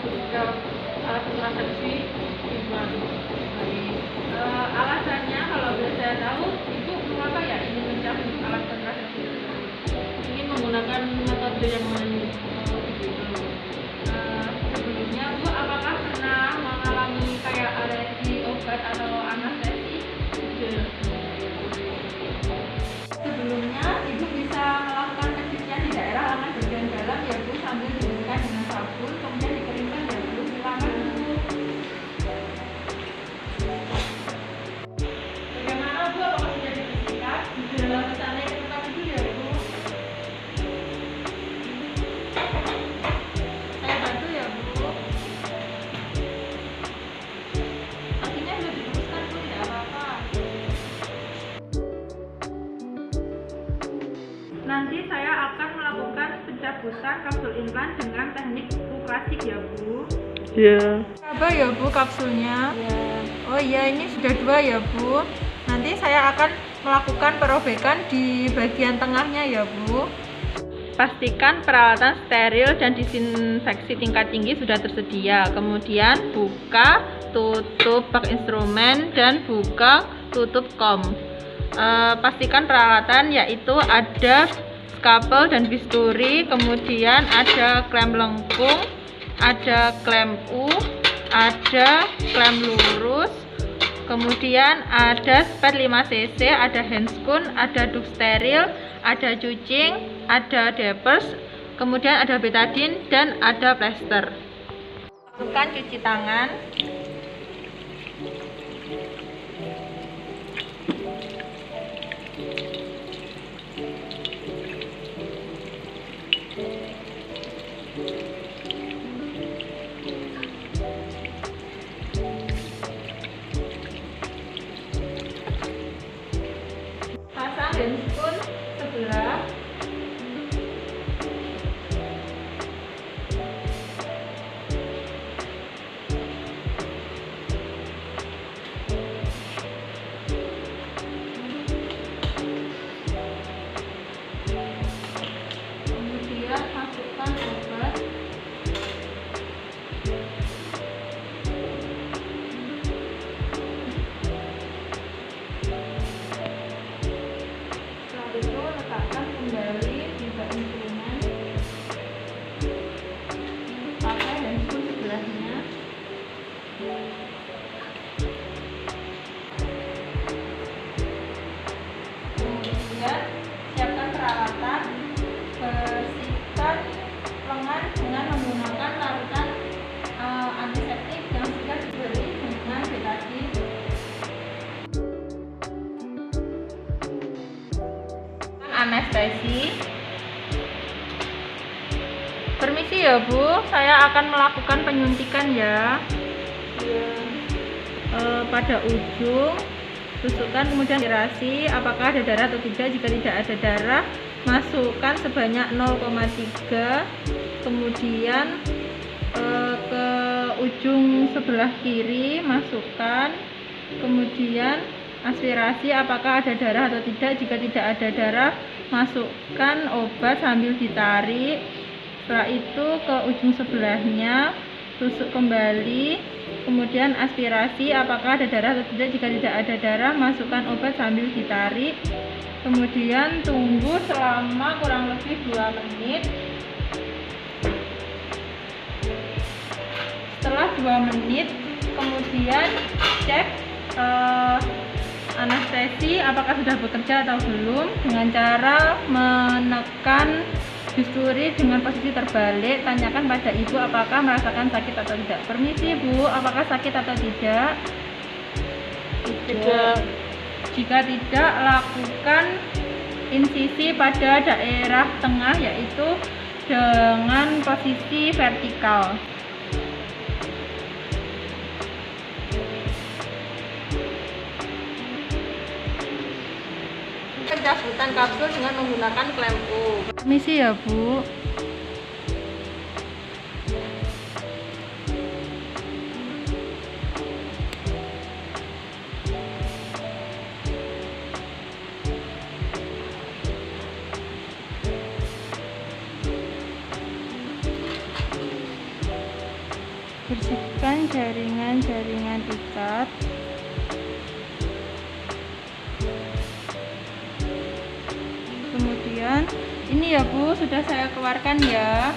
masuk ke alat kontrasepsi implan. Alasannya kalau boleh saya tahu, ibu mengapa ya ingin mencabut alat kontrasepsi? Ingin menggunakan metode yang mana? Sebelumnya Bu, apakah pernah mengalami kayak alergi obat atau anestesi? Sebelumnya Ibu bisa melakukan pencucian di daerah lengan bagian dalam ya Bu, sambil dibersihkan dengan sabun, kemudian dikeringkan ya Bu, silakan Bu. Bagaimana Bu, apakah sudah dibersihkan? Sudah bisa naik ke tempat itu ya Bu? Saya bantu ya Bu. Kakinya sudah diluruskan Bu, tidak apa-apa. Nanti saya akan melakukan pencabutan kapsul implan dengan teknik klasik ya Bu. Iya. Apa ya Bu kapsulnya? Oh iya, ini sudah 2 ya Bu. Nanti saya akan melakukan perobekan di bagian tengahnya ya Bu. Pastikan peralatan steril dan disinfeksi tingkat tinggi sudah tersedia. Kemudian buka tutup bak instrumen dan buka tutup kom. Pastikan peralatan yaitu ada skapel dan bisturi, kemudian ada klem lengkung, ada klem U, ada klem lurus, kemudian ada spet 5 cc, ada handscoon, ada duk steril, ada cucing, ada diapers, kemudian ada betadine dan ada plester. Lakukan cuci tangan. Pasang handscoon sebelah. Kemudian masukkan obat. Setelah itu letakkan kembali di bak instrumen. Pakai handphone sebelahnya. Kemudian siapkan peralatan. Bersihkan lengan dengan menggunakan larutan antiseptik yang sudah diberi dengan betadine. Anestesi. Permisi ya Bu, saya akan melakukan penyuntikan ya. Pada ujung tusukkan, kemudian aspirasi apakah ada darah atau tidak. Jika tidak ada darah, masukkan sebanyak 0,3, kemudian ke ujung sebelah kiri masukkan, kemudian aspirasi apakah ada darah atau tidak. Jika tidak ada darah, masukkan obat sambil ditarik. Setelah itu ke ujung sebelahnya tusuk kembali, kemudian aspirasi apakah ada darah atau tidak. Jika tidak ada darah, masukkan obat sambil ditarik, kemudian tunggu selama kurang lebih 2 menit. Setelah 2 menit kemudian cek anestesi apakah sudah bekerja atau belum dengan cara menekan bisturi dengan posisi terbalik. Tanyakan pada ibu apakah merasakan sakit atau tidak. Permisi Bu, apakah sakit atau tidak? Tidak. Jika tidak, lakukan insisi pada daerah tengah yaitu dengan posisi vertikal. Pencabutan kapsul dengan menggunakan klem U. Permisi ya Bu. Bersihkan jaringan-jaringan ikat. Kemudian ini ya Bu, sudah saya keluarkan ya.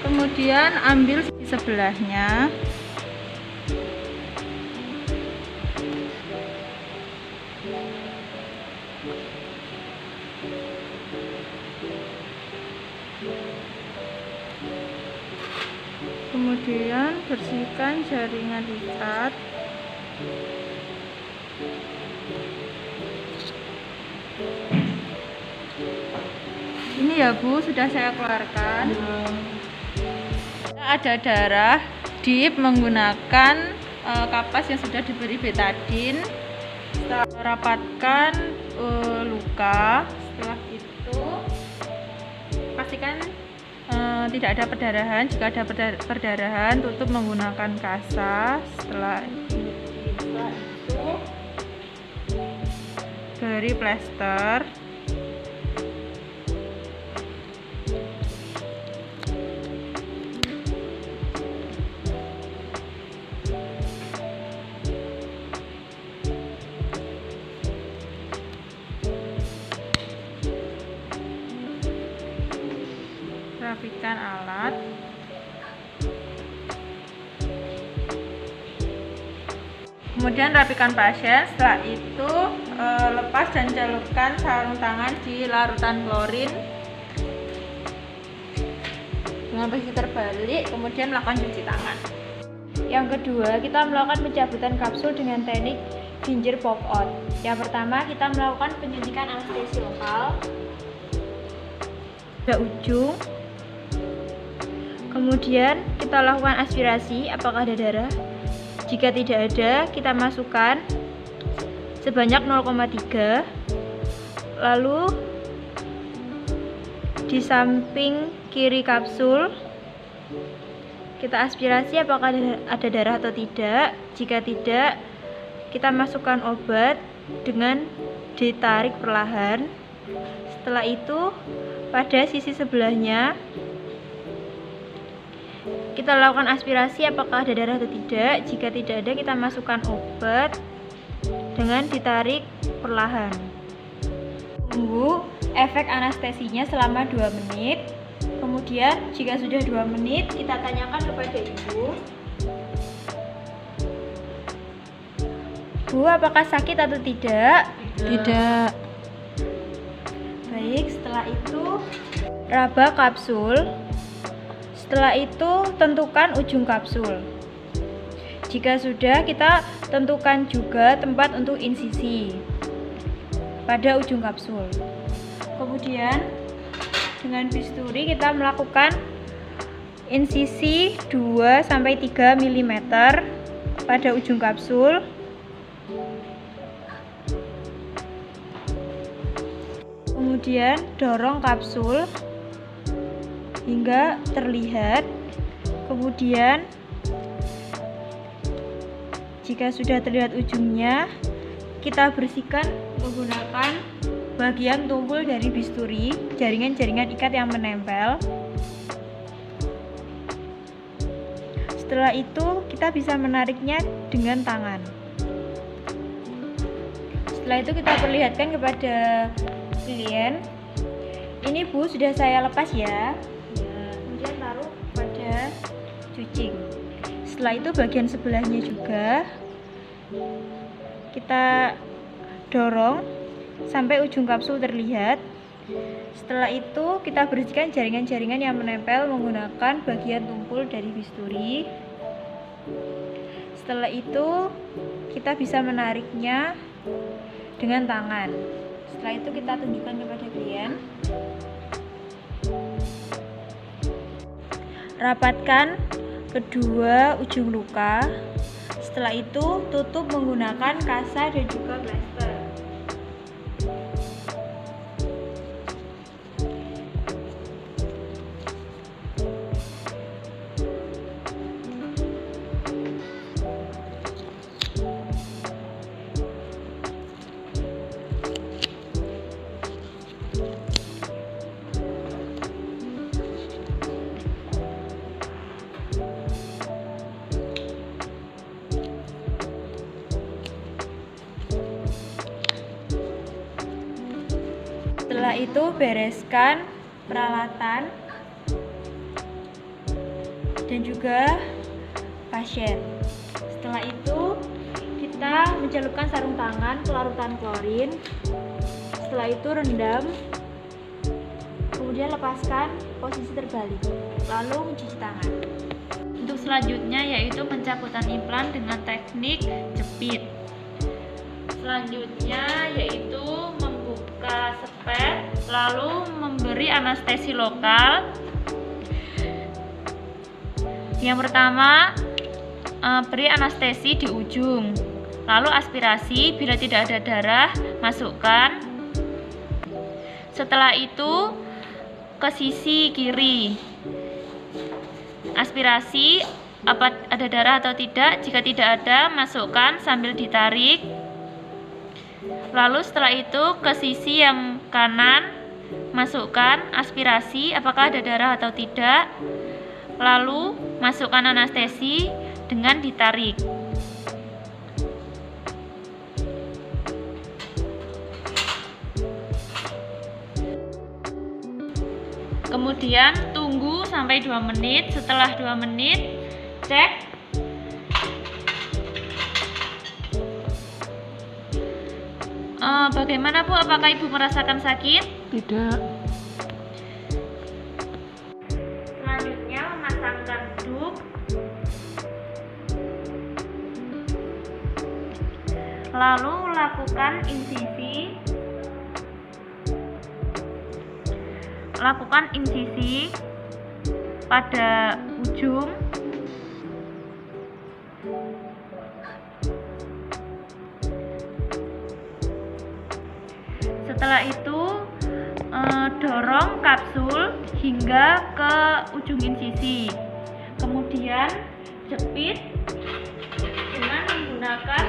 Kemudian ambil sisi sebelahnya. Kemudian bersihkan jaringan ikat. Ini ya Bu, sudah saya keluarkan. Ada darah, dip menggunakan kapas yang sudah diberi betadin. Setelah rapatkan luka, setelah itu pastikan tidak ada perdarahan. Jika ada perdarahan, tutup menggunakan kasa. Setelah itu beri plester. Rapikan alat. Kemudian rapikan pasien. Setelah itu lepas dan celupkan sarung tangan di larutan klorin dengan posisi terbalik. Kemudian melakukan cuci tangan. Yang kedua, kita melakukan pencabutan kapsul dengan teknik finger pop out. Yang pertama, kita melakukan penyuntikan anestesi lokal pada ujung. Kemudian kita lakukan aspirasi apakah ada darah. Jika tidak ada, kita masukkan sebanyak 0,3. Lalu di samping kiri kapsul kita aspirasi apakah ada darah atau tidak. Jika tidak, kita masukkan obat dengan ditarik perlahan. Setelah itu pada sisi sebelahnya kita lakukan aspirasi apakah ada darah atau tidak. Jika tidak ada, kita masukkan obat dengan ditarik perlahan. Tunggu efek anestesinya selama 2 menit. Kemudian jika sudah 2 menit, kita tanyakan kepada ibu, Bu, apakah sakit atau tidak? Tidak. Baik, setelah itu raba kapsul. Setelah itu tentukan ujung kapsul. Jika sudah, kita tentukan juga tempat untuk insisi pada ujung kapsul. Kemudian dengan bisturi kita melakukan insisi 2-3 mm pada ujung kapsul. Kemudian dorong kapsul hingga terlihat. Kemudian jika sudah terlihat ujungnya, kita bersihkan menggunakan bagian tumpul dari bisturi, jaringan-jaringan ikat yang menempel. Setelah itu kita bisa menariknya dengan tangan. Setelah itu kita perlihatkan kepada klien. Ini Bu, sudah saya lepas ya. Kemudian taruh pada cucing. Setelah itu bagian sebelahnya juga kita dorong sampai ujung kapsul terlihat. Setelah itu kita bersihkan jaringan-jaringan yang menempel menggunakan bagian tumpul dari bisturi. Setelah itu kita bisa menariknya dengan tangan. Setelah itu kita tunjukkan kepada klien. Rapatkan kedua ujung luka. Setelah itu tutup menggunakan kasa dan juga plester. itu bereskan peralatan dan juga pasien. Setelah itu kita mencelupkan sarung tangan ke larutan klorin. Setelah itu rendam, kemudian lepaskan posisi terbalik, lalu mencuci tangan. Untuk selanjutnya yaitu pencabutan implan dengan teknik jepit. Selanjutnya yaitu membuka sepet, lalu memberi anestesi lokal. Yang pertama, beri anestesi di ujung, lalu aspirasi. Bila tidak ada darah, masukkan. Setelah itu ke sisi kiri, aspirasi apa ada darah atau tidak. Jika tidak ada, masukkan sambil ditarik. Lalu setelah itu ke sisi yang kanan, masukkan aspirasi apakah ada darah atau tidak. Lalu masukkan anestesi dengan ditarik. Kemudian tunggu sampai 2 menit. Setelah 2 menit, cek. Bagaimana Bu? Apakah Ibu merasakan sakit? Tidak. Selanjutnya memasangkan duk. Lalu lakukan insisi. Lakukan insisi pada ujung. Setelah itu dorong kapsul hingga ke ujung insisi. Kemudian jepit dengan menggunakan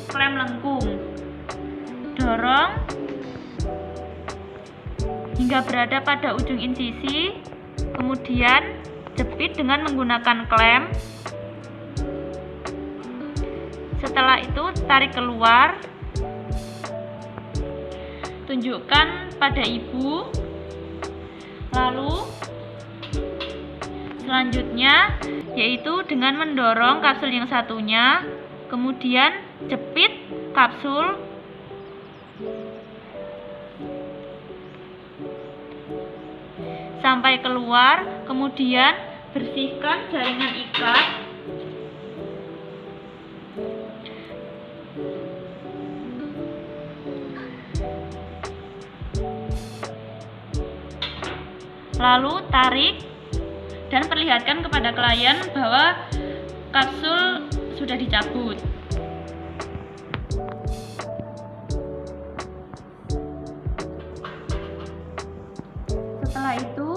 klem lengkung. Dorong hingga berada pada ujung insisi. Kemudian jepit dengan menggunakan klem. Setelah itu tarik keluar. Tunjukkan pada Ibu. Lalu selanjutnya yaitu dengan mendorong kapsul yang satunya, kemudian jepit kapsul sampai keluar, kemudian bersihkan jaringan ikat. Lalu tarik dan perlihatkan kepada klien bahwa kapsul sudah dicabut. Setelah itu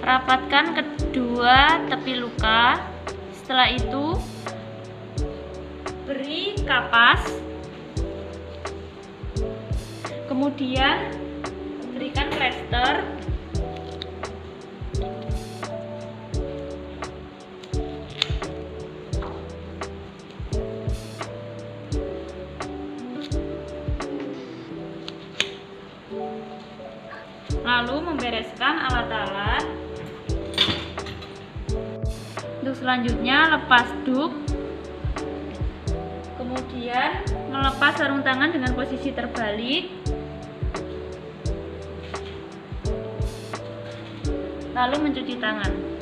rapatkan kedua tepi luka. Setelah itu beri kapas. Kemudian berikan plester. Lalu membereskan alat-alat. Untuk selanjutnya lepas duk. Kemudian melepas sarung tangan dengan posisi terbalik. Lalu mencuci tangan.